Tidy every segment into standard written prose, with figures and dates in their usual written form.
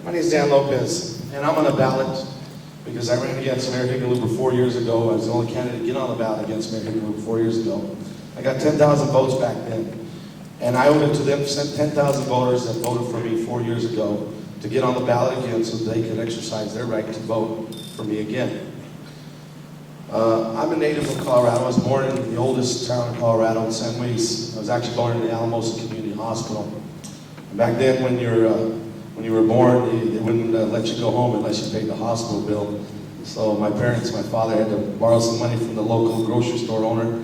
My name is Dan Lopez, and I'm on the ballot because I ran against Mayor Hickenlooper 4 years ago. I was the only candidate to get on the ballot against Mayor Hickenlooper 4 years ago. I got 10,000 votes back then, and I owed it to them, 10,000 voters that voted for me 4 years ago to get on the ballot again so they could exercise their right to vote for me again. I'm a native of Colorado. I was born in the oldest town in Colorado, in San Luis. I was actually born in the Alamosa Community Hospital. And back then, when you were born, they wouldn't let you go home unless you paid the hospital bill. So my father had to borrow some money from the local grocery store owner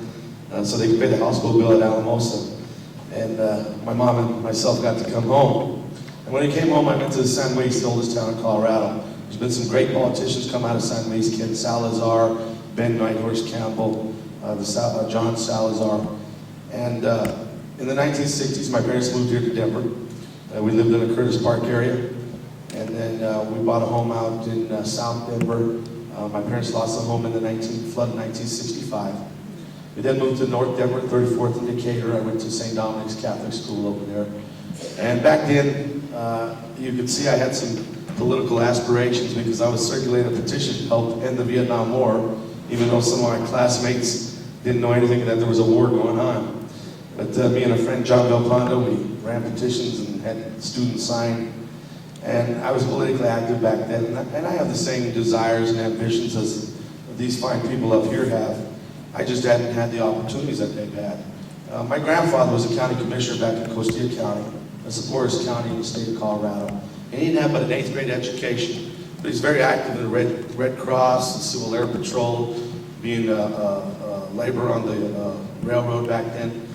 so they could pay the hospital bill at Alamosa. And my mom and myself got to come home. And when I came home, I went to San Luis, the oldest town in Colorado. There's been some great politicians come out of San Luis: Ken Salazar, Ben Nighthorse Campbell, John Salazar. And in the 1960s, my parents moved here to Denver. We lived in the Curtis Park area. And then we bought a home out in South Denver. My parents lost the home in the flood of 1965. We then moved to North Denver, 34th and Decatur. I went to St. Dominic's Catholic School over there. And back then, you could see I had some political aspirations because I was circulating a petition to help end the Vietnam War, even though some of my classmates didn't know anything that there was a war going on. But me and a friend, John Belpondo, we ran petitions and had students sign. And I was politically active back then. And I have the same desires and ambitions as these fine people up here have. I just hadn't had the opportunities that they've had. My grandfather was a county commissioner back in Costilla County. That's the poorest county in the state of Colorado. And he didn't have but an 8th grade education. But he's very active in the Red Cross, the Civil Air Patrol, being a laborer on the railroad back then.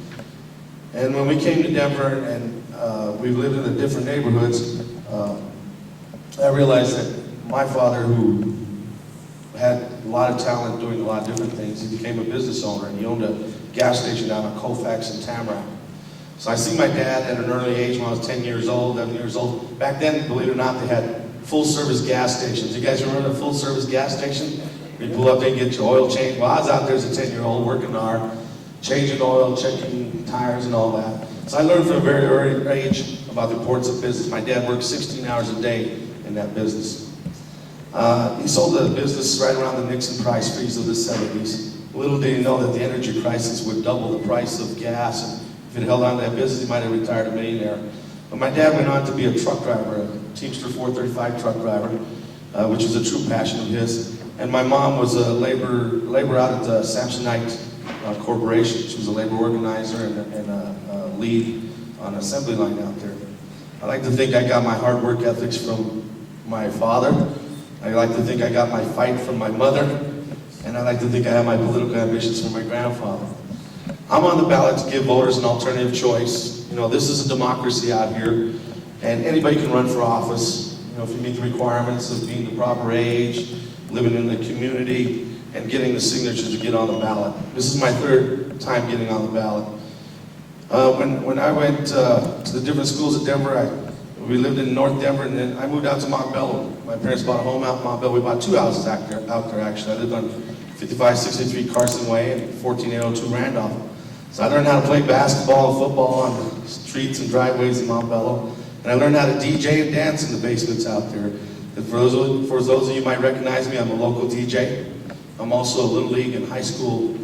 And when we came to Denver and we lived in the different neighborhoods, I realized that my father, who had a lot of talent doing a lot of different things, he became a business owner, and he owned a gas station down on Colfax and Tamarack. So I see my dad at an early age when I was 10 years old, 11 years old. Back then, believe it or not, they had full-service gas stations. You guys remember the full-service gas station? You pull up there and get your oil changed. Well, I was out there as a 10-year-old working hard, changing oil, checking tires and all that. So I learned from a very early age about the importance of business. My dad worked 16 hours a day in that business. He sold the business right around the Nixon price freeze of the 70s. Little did he know that the energy crisis would double the price of gas. And if he'd held on to that business, he might have retired a millionaire. But my dad went on to be a truck driver, a Teamster 435 truck driver, which was a true passion of his. And my mom was a labor out at the Samsonite Corporation. She was a labor organizer and a lead on an assembly line out there. I like to think I got my hard work ethics from my father. I like to think I got my fight from my mother. And I like to think I have my political ambitions from my grandfather. I'm on the ballot to give voters an alternative choice. You know, this is a democracy out here, and anybody can run for office. You know, if you meet the requirements of being the proper age, living in the community, and getting the signatures to get on the ballot. This is my 3rd time getting on the ballot. When I went to the different schools at Denver, we lived in North Denver, and then I moved out to Montbello. My parents bought a home out in Montbello. We bought 2 houses out there actually. I lived on 5563 Carson Way and 14802 Randolph. So I learned how to play basketball and football on the streets and driveways in Montbello. And I learned how to DJ and dance in the basements out there. And for those of you who might recognize me, I'm a local DJ. I'm also a Little League and high school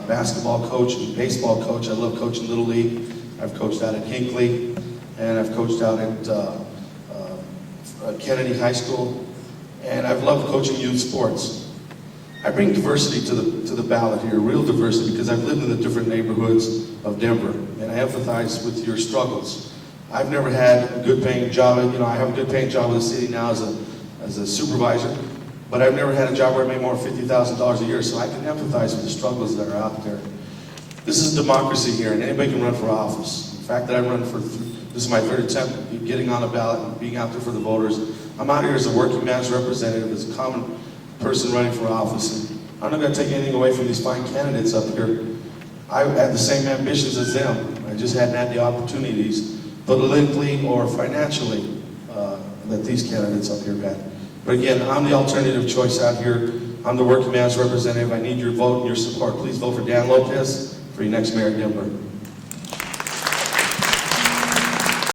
basketball coach and baseball coach. I love coaching Little League. I've coached out at Hinckley, and I've coached out at Kennedy High School, and I've loved coaching youth sports. I bring diversity to the ballot here, real diversity, because I've lived in the different neighborhoods of Denver, and I empathize with your struggles. I've never had a good paying job. You know, I have a good paying job with the city now as a supervisor, but I've never had a job where I made more than $50,000 a year, so I can empathize with the struggles that are out there. This is democracy here, and anybody can run for office. The fact that I this is my 3rd attempt getting on the ballot and being out there for the voters. I'm out here as a working man's representative, as a common person running for office. And I'm not going to take anything away from these fine candidates up here. I had the same ambitions as them. I just hadn't had the opportunities, politically or financially, that these candidates up here had. But again, I'm the alternative choice out here. I'm the working man's representative. I need your vote and your support. Please vote for Dan Lopez for your next mayor of Denver.